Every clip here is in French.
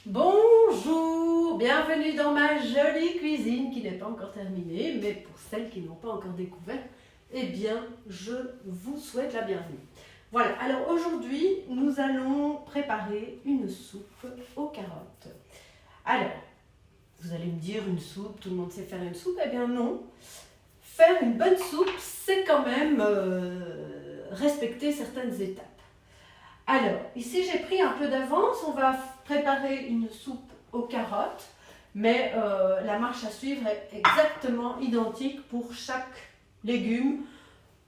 Bonjour, bienvenue dans ma jolie cuisine qui n'est pas encore terminée, mais pour celles qui n'ont pas encore découvert, eh bien, je vous souhaite la bienvenue. Voilà, alors aujourd'hui, nous allons préparer une soupe aux carottes. Alors, vous allez me dire une soupe, tout le monde sait faire une soupe, eh bien non. Faire une bonne soupe, c'est quand même respecter certaines étapes. Alors, ici j'ai pris un peu d'avance, on va préparer une soupe aux carottes, mais la marche à suivre est exactement identique pour chaque légume.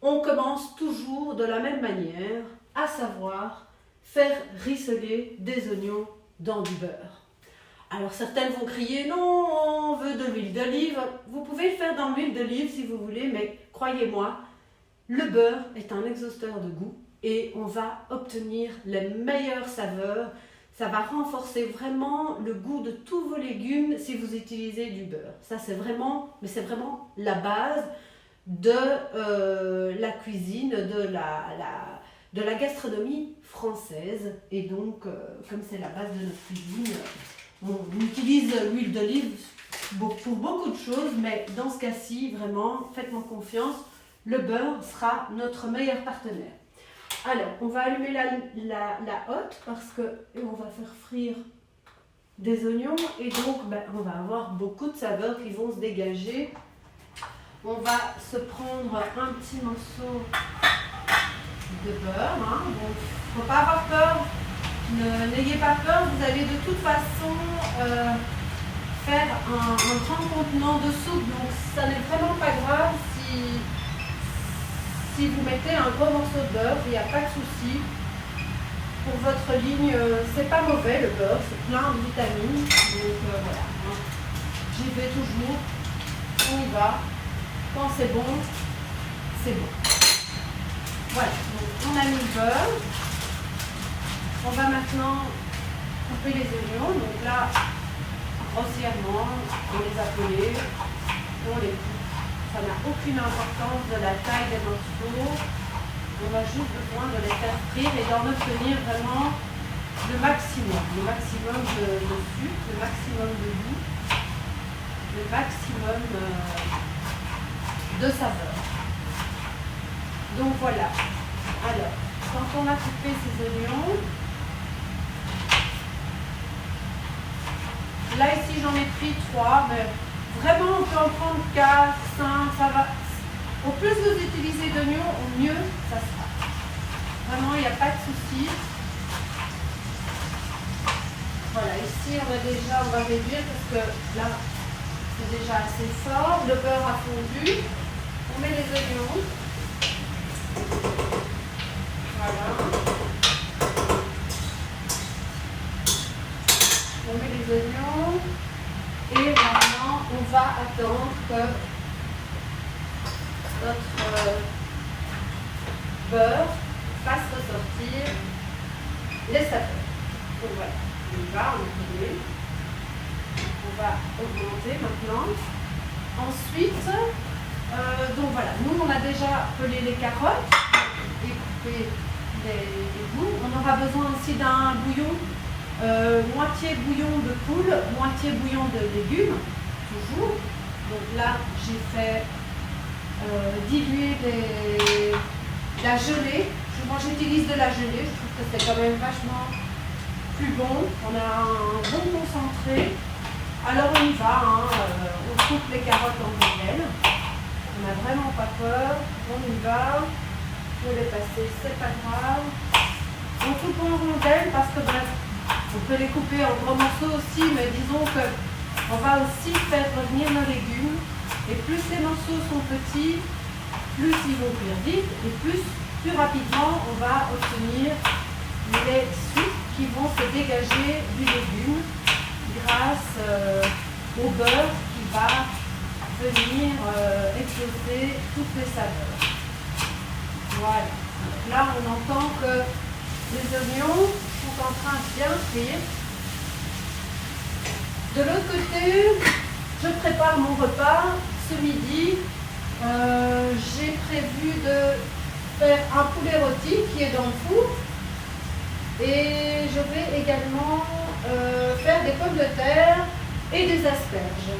On commence toujours de la même manière, à savoir faire rissoler des oignons dans du beurre. Alors certaines vont crier non, on veut de l'huile d'olive. Vous pouvez le faire dans l'huile d'olive si vous voulez, mais croyez-moi, le beurre est un exhausteur de goût. Et on va obtenir les meilleures saveurs. Ça va renforcer vraiment le goût de tous vos légumes si vous utilisez du beurre. Ça c'est vraiment la base de la cuisine, de la gastronomie française. Et donc, comme c'est la base de notre cuisine, on utilise l'huile d'olive pour beaucoup de choses, mais dans ce cas-ci, vraiment, faites-moi confiance, le beurre sera notre meilleur partenaire. Alors, on va allumer la hotte parce que on va faire frire des oignons et donc on va avoir beaucoup de saveurs qui vont se dégager. On va se prendre un petit morceau de beurre. Donc, il ne faut pas avoir peur, n'ayez pas peur, vous allez de toute façon faire un grand contenant de soupe, donc ça n'est vraiment pas grave si vous mettez un gros morceau de beurre, il n'y a pas de souci. Pour votre ligne, c'est pas mauvais le beurre, c'est plein de vitamines. Donc voilà, j'y vais toujours, on y va. Quand c'est bon, c'est bon. Voilà, donc on a mis le beurre. On va maintenant couper les oignons. Donc là, grossièrement, on les a pelés, on les coupe. Ça n'a aucune importance de la taille des morceaux. On a juste besoin de les faire frire et d'en obtenir vraiment le maximum. Le maximum de sucre, le maximum de goût, le maximum de saveur. Donc voilà. Alors, quand on a coupé ces oignons, là ici j'en ai pris 3, mais vraiment, on peut en prendre 4, 5, ça va. Au plus vous utilisez d'oignons, au mieux ça sera. Vraiment, il n'y a pas de souci. Voilà, ici on va réduire parce que là, c'est déjà assez fort. Le beurre a fondu. On met les oignons. Voilà. On met les oignons. Et maintenant, on va attendre que notre beurre fasse ressortir les saveurs. Donc voilà, on va augmenter maintenant. Ensuite, donc voilà, nous on a déjà pelé les carottes et coupé les bouts. On aura besoin aussi d'un bouillon. Moitié bouillon de poule, moitié bouillon de légumes, toujours. Donc là, j'ai fait diluer la gelée. Moi, j'utilise de la gelée. Je trouve que c'est quand même vachement plus bon. On a un bon concentré. Alors, on y va. On coupe les carottes en rondelles. On n'a vraiment pas peur. On y va. Je vais les passer, c'est pas grave. On coupe en rondelles parce que bref, on peut les couper en gros morceaux aussi, mais disons qu'on va aussi faire revenir nos légumes. Et plus les morceaux sont petits, plus ils vont cuire vite et plus rapidement on va obtenir les sucs qui vont se dégager du légume grâce au beurre qui va venir exploser toutes les saveurs. Voilà. Donc là, on entend que les oignons sont en train de bien cuire. De l'autre côté, je prépare mon repas. Ce midi, j'ai prévu de faire un poulet rôti qui est dans le four. Et je vais également faire des pommes de terre et des asperges.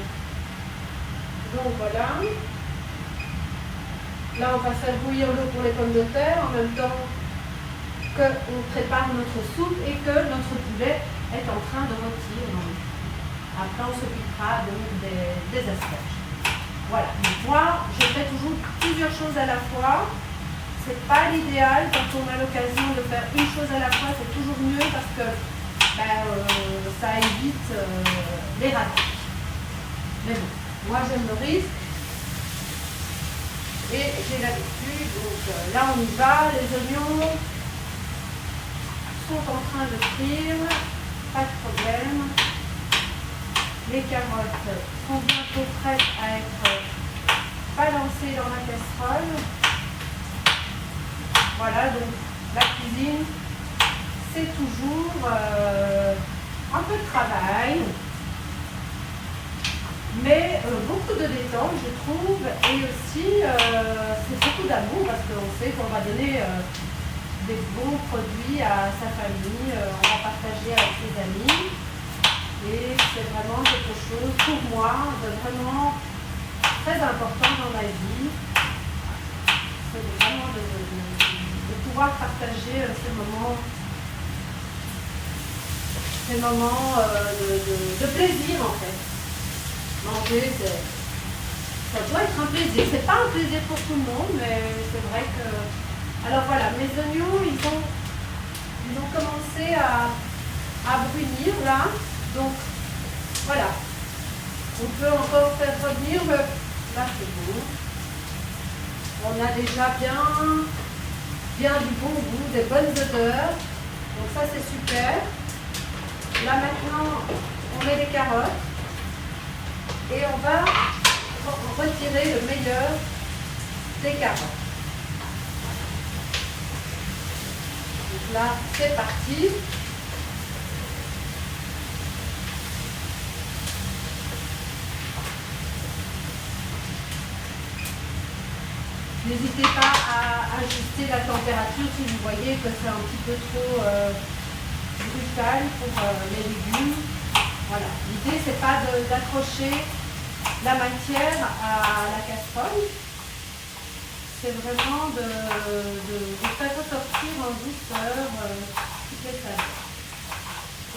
Donc voilà. Là, on va faire bouillir l'eau pour les pommes de terre en même temps qu'on prépare notre soupe et que notre poulet est en train de rôtir. Après, on s'occupera donc des asperges. Voilà. Donc, moi, je fais toujours plusieurs choses à la fois. C'est pas l'idéal quand on a l'occasion de faire une chose à la fois, c'est toujours mieux parce que ça évite les ratages. Mais bon, moi j'aime le risque et j'ai l'habitude. Donc là on y va, les oignons sont en train de frire, pas de problème. Les carottes sont bientôt prêtes à être balancées dans la casserole. Voilà, donc la cuisine, c'est toujours un peu de travail, mais beaucoup de détente, je trouve, et aussi c'est beaucoup d'amour parce qu'on sait qu'on va donner des bons produits à sa famille, on va partager avec ses amis, et c'est vraiment quelque chose pour moi de vraiment très important dans ma vie. C'est vraiment de pouvoir partager ces moments de plaisir en fait. Manger, ça doit être un plaisir. C'est pas un plaisir pour tout le monde, mais c'est vrai que... Alors voilà, mes oignons, ils ont commencé à brunir là. Donc voilà. On peut encore faire revenir, mais là c'est bon. On a déjà bien du bon goût, des bonnes odeurs. Donc ça c'est super. Là maintenant, on met les carottes et on va retirer le meilleur des carottes. Donc là, c'est parti. N'hésitez pas à ajuster la température si vous voyez que c'est un petit peu trop brutal pour les légumes. Voilà. L'idée, c'est pas d'accrocher la matière à la casserole. C'est vraiment de faire ressortir en douceur toutes les saveurs.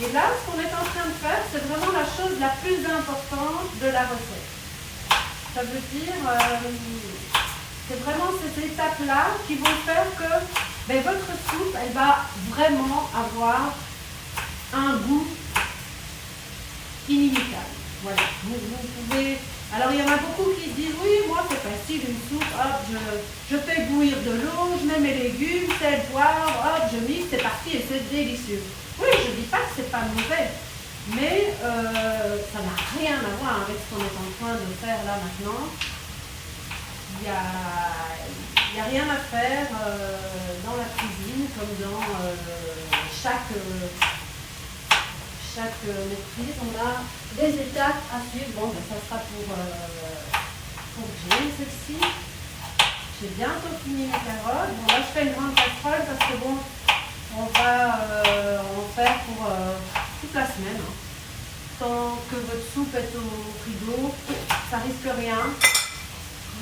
Et là, ce qu'on est en train de faire, c'est vraiment la chose la plus importante de la recette. Ça veut dire... c'est vraiment ces étapes-là qui vont faire que votre soupe, elle va vraiment avoir un goût inimitable. Voilà. Vous pouvez... Alors, il y en a beaucoup qui disent, oui, moi, c'est facile, une soupe, hop, je fais bouillir de l'eau, je mets mes légumes, sel, poivre, hop, je mixe, c'est parti et c'est délicieux. Oui, je ne dis pas que c'est pas mauvais, mais ça n'a rien à voir avec ce qu'on est en train de faire là maintenant. Il n'y a rien à faire dans la cuisine comme dans chaque maîtrise. On a des étapes à suivre. Bon, ça sera pour Jane, celle-ci. J'ai bientôt fini mes carottes. Bon, là, je fais une grande casserole parce que bon, on va en faire pour toute la semaine. Hein. Tant que votre soupe est au frigo, ça risque rien.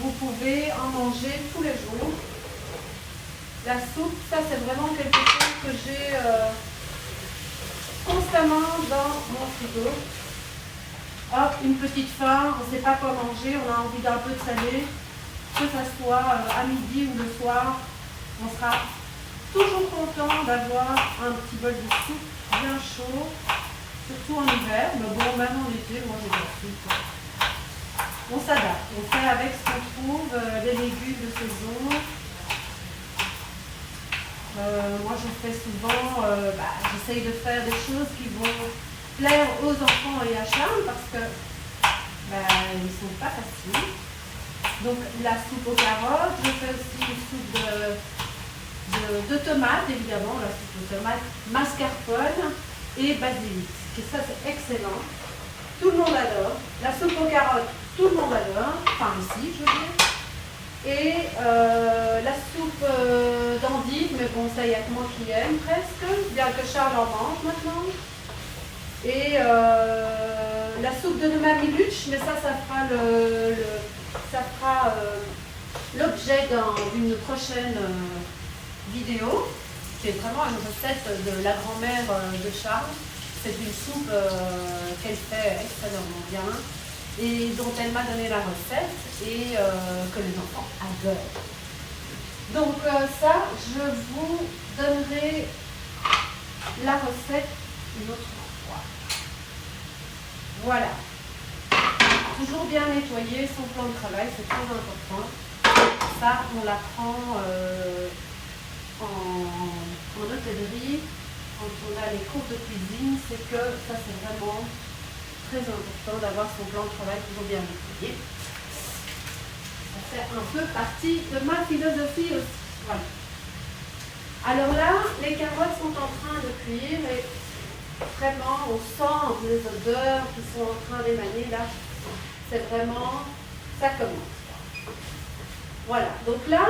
Vous pouvez en manger tous les jours. La soupe, ça c'est vraiment quelque chose que j'ai constamment dans mon frigo. Hop, une petite faim, on ne sait pas quoi manger, on a envie d'un peu de salé. Que ça soit à midi ou le soir, on sera toujours content d'avoir un petit bol de soupe bien chaud, surtout en hiver. Mais bon, même en été, moi j'ai de la soupe. On s'adapte, on fait avec ce qu'on trouve, les légumes de saison. Moi je fais souvent, j'essaye de faire des choses qui vont plaire aux enfants et à Charles parce que ils ne sont pas faciles. Donc la soupe aux carottes, je fais aussi une soupe de tomates évidemment, la soupe aux tomates, mascarpone et basilic. Et ça c'est excellent, tout le monde adore. La soupe aux carottes, tout le monde adore, enfin ici je veux dire. Et la soupe d'endive, mais bon ça il n'y a que moi qui aime presque, bien que Charles en mange maintenant. Et la soupe de Nomamiluch, mais ça fera l'objet d'une prochaine vidéo, qui est vraiment une recette de la grand-mère de Charles. C'est une soupe qu'elle fait extrêmement bien et dont elle m'a donné la recette et que les enfants adorent. Donc ça, je vous donnerai la recette une autre fois. Voilà. Toujours bien nettoyer son plan de travail, c'est très important. Ça, on l'apprend en hôtellerie, quand on a les cours de cuisine, c'est que ça c'est vraiment très important d'avoir son plan de travail toujours bien nettoyé. Ça fait un peu partie de ma philosophie aussi. Voilà. Alors là, les carottes sont en train de cuire et vraiment on sent les odeurs qui sont en train d'émaner là. C'est vraiment, ça commence. Voilà, donc là,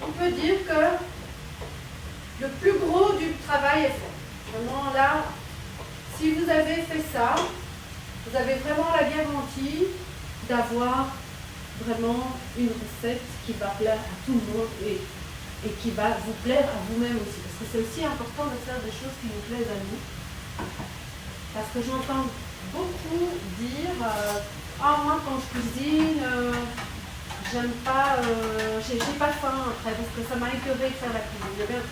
on peut dire que le plus gros du travail est fait. Vraiment là, si vous avez fait ça, vous avez vraiment la garantie d'avoir vraiment une recette qui va plaire à tout le monde et qui va vous plaire à vous-même aussi. Parce que c'est aussi important de faire des choses qui nous plaisent à nous. Parce que j'entends beaucoup dire ah, moi quand je cuisine, j'aime pas, j'ai pas faim après parce que ça m'a écœuré de faire la cuisine. Eh bien,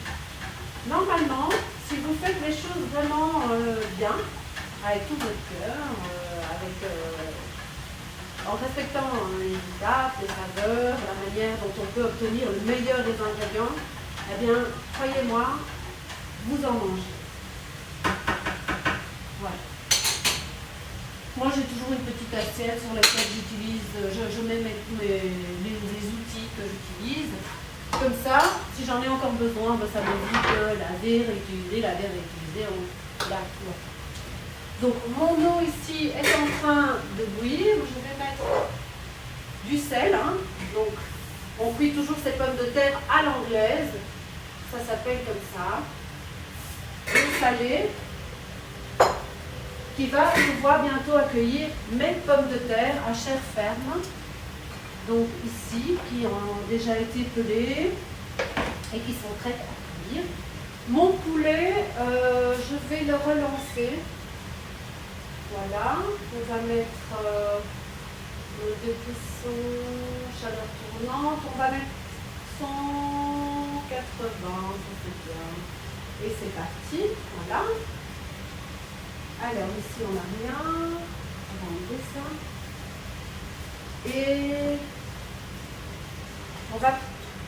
normalement, si vous faites les choses vraiment bien, avec tout votre cœur, en respectant les étapes, les saveurs, la manière dont on peut obtenir le meilleur des ingrédients, eh bien, croyez-moi, vous en mangez. Voilà. Moi, j'ai toujours une petite assiette sur laquelle j'utilise, je mets les outils que j'utilise. Comme ça, si j'en ai encore besoin, ben, ça m'évite de laver, réutiliser, on lave tout. Donc, mon eau ici est en train de bouillir. Je vais mettre du sel. Hein. Donc, on cuit toujours ces pommes de terre à l'anglaise. Ça s'appelle comme ça. Le salé, qui va pouvoir bientôt accueillir mes pommes de terre à chair ferme. Donc ici, qui ont déjà été pelées et qui sont prêtes à cuire. Mon poulet, je vais le relancer. Voilà, on va mettre le décuisson, chaleur tournante, on va mettre 180, ça c'est bien. Et c'est parti, voilà. Alors ici on n'a rien, on va enlever ça. Et on va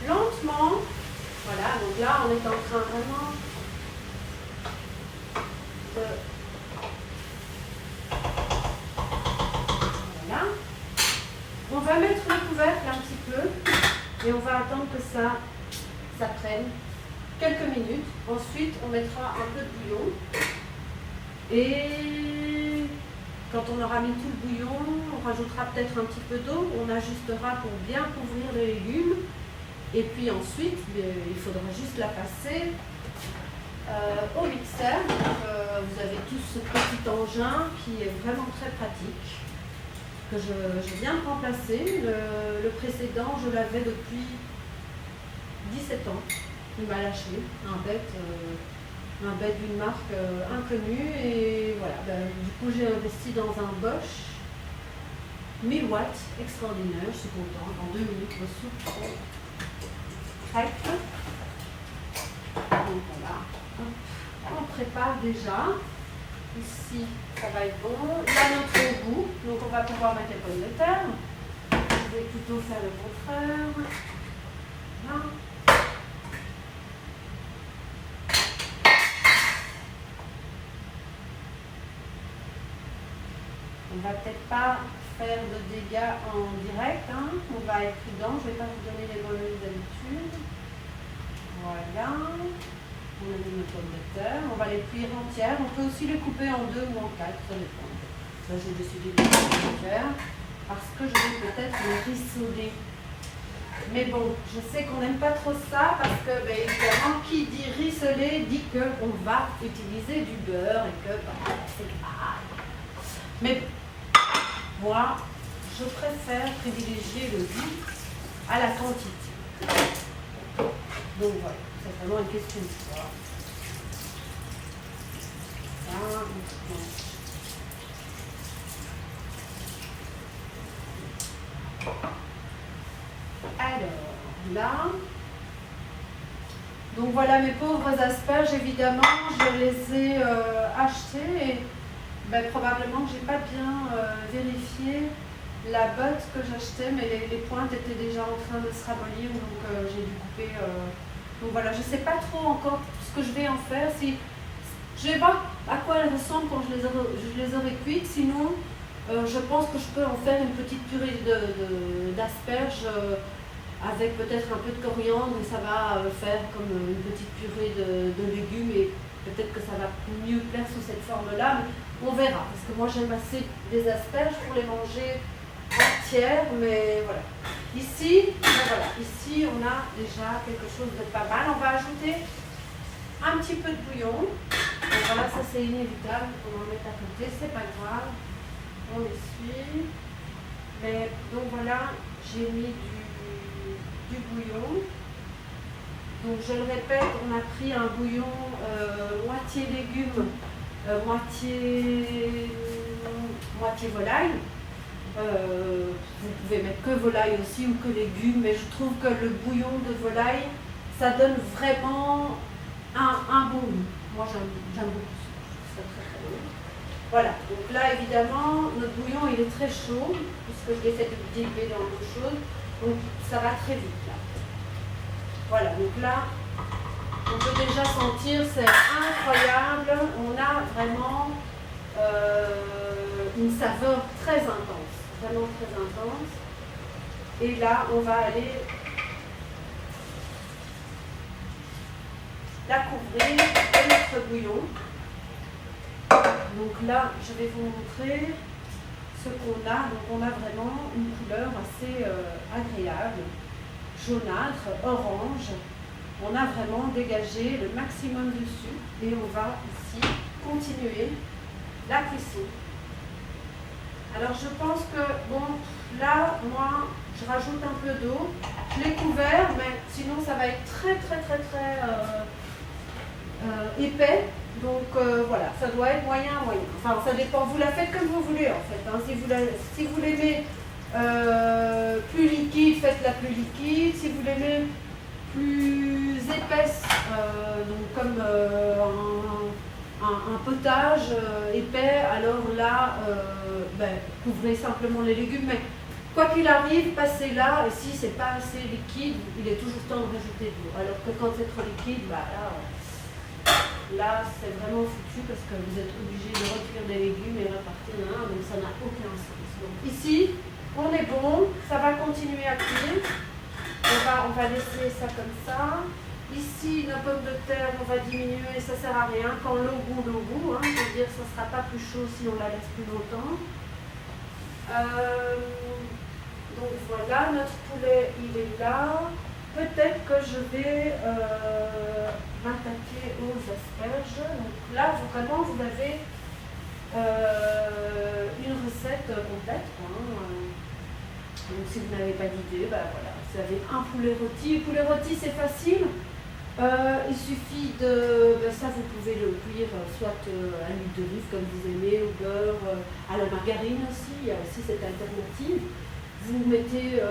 lentement, voilà, donc là on est en train vraiment de... Voilà. On va mettre le couvercle un petit peu et on va attendre que ça prenne quelques minutes. Ensuite on mettra un peu de bouillon. Et quand on aura mis tout le bouillon, on rajoutera peut-être un petit peu d'eau, on ajustera pour bien couvrir les légumes. Et puis ensuite, il faudra juste la passer au mixeur. Donc, vous avez tous ce petit engin qui est vraiment très pratique, que je viens de remplacer. Le précédent, je l'avais depuis 17 ans. Il m'a lâché, un bête d'une marque inconnue et voilà, du coup j'ai investi dans un Bosch 1000 watts, extraordinaire, je suis contente, en 2 minutes vos soupes sont prêtes. Donc voilà, on prépare déjà, ici ça va être bon, là notre goût, donc on va pouvoir mettre les pommes de terre, je vais plutôt faire le contraire, là. On ne va peut-être pas faire de dégâts en direct, hein. On va être prudent, je ne vais pas vous donner les volumes d'habitude. Voilà, on a mis nos pommes de terre, on va les cuire entières, on peut aussi les couper en 2 ou en 4, ça dépend. Là j'ai décidé de les faire parce que je vais peut-être les rissoler. Mais bon, je sais qu'on n'aime pas trop ça parce que, évidemment, qui dit rissoler dit qu'on va utiliser du beurre et que c'est Mais moi, je préfère privilégier le goût à la quantité. Donc voilà, c'est vraiment une question de choix. Ça, alors, là, donc voilà mes pauvres asperges, évidemment, je les ai achetées et ben, probablement que j'ai pas bien vérifié la botte que j'achetais, mais les pointes étaient déjà en train de se ramollir, donc j'ai dû couper. Donc voilà, je ne sais pas trop encore ce que je vais en faire. Si, je ne sais pas à quoi elles ressemblent quand je les aurai cuites, sinon je pense que je peux en faire une petite purée d'asperges avec peut-être un peu de coriandre et ça va faire comme une petite purée de légumes et peut-être que ça va mieux plaire sous cette forme-là, mais on verra. Parce que moi j'aime assez les asperges pour les manger entières, mais voilà. Ici, ben voilà, ici on a déjà quelque chose de pas mal. On va ajouter un petit peu de bouillon. Donc voilà, ça c'est inévitable, on va en mettre à côté, c'est pas grave. On essuie. Mais donc voilà, j'ai mis du bouillon. Donc je le répète, on a pris un bouillon moitié légumes, moitié volaille. Vous pouvez mettre que volaille aussi ou que légumes, mais je trouve que le bouillon de volaille, ça donne vraiment un bon goût. Moi j'aime beaucoup ça, je trouve ça très très bon. Voilà, donc là évidemment, notre bouillon il est très chaud, puisque je l'ai fait diluer dans l'eau chaude, donc ça va très vite là. Voilà, donc là, on peut déjà sentir, c'est incroyable, on a vraiment une saveur très intense, vraiment très intense. Et là, on va aller la couvrir de notre bouillon. Donc là, je vais vous montrer ce qu'on a. Donc on a vraiment une couleur assez agréable, jaunâtre, orange. On a vraiment dégagé le maximum de sucre et on va ici continuer la cuisson. Alors je pense que, bon, là, moi, je rajoute un peu d'eau. Je l'ai couvert, mais sinon ça va être très épais. Donc voilà, ça doit être moyen. Enfin, ça dépend, vous la faites comme vous voulez en fait. Hein. Si vous l'aimez plus liquide, faites-la plus liquide. Si vous l'aimez plus épaisse, donc comme un potage épais, alors là, couvrez simplement les légumes. Mais quoi qu'il arrive, passez là, et si c'est pas assez liquide, il est toujours temps de rajouter de l'eau. Alors que quand c'est trop liquide, là c'est vraiment foutu parce que vous êtes obligé de recueillir des légumes et repartir là, donc ça n'a aucun sens. Donc ici, on est bon, ça va continuer à cuire. On va laisser ça comme ça. Ici, nos pommes de terre, on va diminuer, ça sert à rien. Quand l'eau bout, hein, je veux dire, ça ne sera pas plus chaud si on la laisse plus longtemps. Donc voilà, notre poulet, il est là. Peut-être que je vais m'attaquer aux asperges. Donc là, vraiment, vous avez une recette complète. Donc si vous n'avez pas d'idée, voilà, vous avez un poulet rôti. Le poulet rôti, c'est facile. Il suffit de, ça vous pouvez le cuire soit à l'huile d'olive comme vous aimez, au beurre, à la margarine aussi, il y a aussi cette alternative. Vous mettez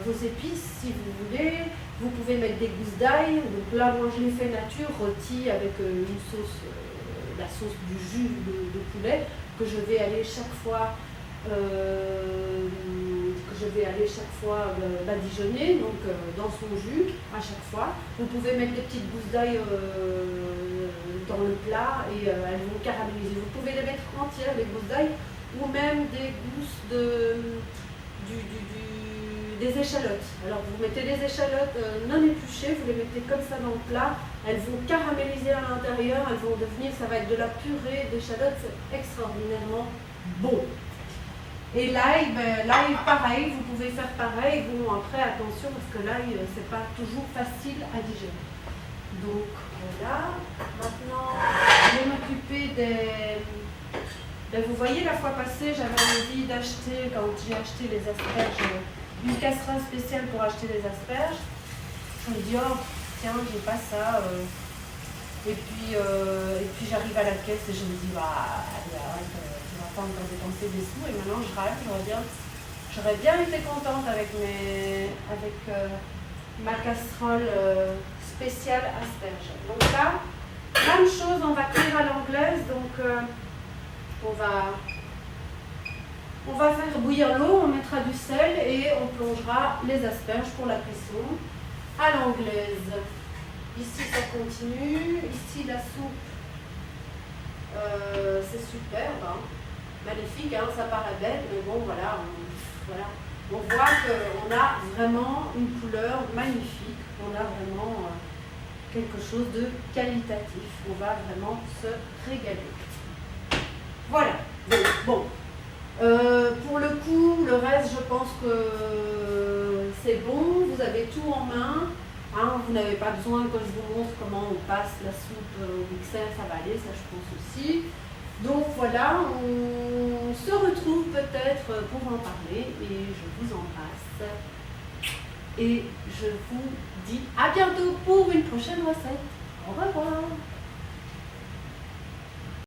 vos épices si vous voulez, vous pouvez mettre des gousses d'ail. Donc là, moi je l'ai fait nature, rôti avec une sauce, la sauce du jus de poulet que je vais aller chaque fois badigeonner, donc dans son jus à chaque fois. Vous pouvez mettre des petites gousses d'ail dans le plat et elles vont caraméliser. Vous pouvez les mettre entières, les gousses d'ail, ou même des gousses des échalotes. Alors vous mettez des échalotes non épluchées, vous les mettez comme ça dans le plat, elles vont caraméliser à l'intérieur, elles vont devenir, ça va être de la purée d'échalotes, c'est extraordinairement bon. Et l'ail, l'ail pareil, vous pouvez faire pareil. Bon, après attention parce que l'ail c'est pas toujours facile à digérer. Donc voilà, maintenant je vais m'occuper Ben, vous voyez, la fois passée, j'avais envie d'acheter, quand j'ai acheté les asperges, une casserole spéciale pour acheter les asperges. Je me dis, oh, tiens, j'ai pas ça. Et puis j'arrive à la caisse et je me dis, bah, allez, arrête, tu vas pas encore dépenser des sous. Et maintenant, je râle, j'aurais bien été contente avec ma casserole spéciale asperges. Donc là, plein de choses, on va cuire à l'anglaise, donc on va faire bouillir l'eau, on mettra du sel et on plongera les asperges pour la cuisson à l'anglaise. Ici ça continue, ici la soupe, c'est superbe, hein. Magnifique, hein, ça paraît bête, mais bon voilà, on voit qu'on a vraiment une couleur magnifique, on a vraiment quelque chose de qualitatif, on va vraiment se régaler. Voilà, donc bon, pour le coup, le reste, je pense que c'est bon, vous avez tout en main, hein, vous n'avez pas besoin que je vous montre comment on passe la soupe au mixeur, ça va aller, ça je pense aussi. Donc voilà, on se retrouve peut-être pour en parler et je vous embrasse. Et je vous dis à bientôt pour une prochaine recette. Au revoir.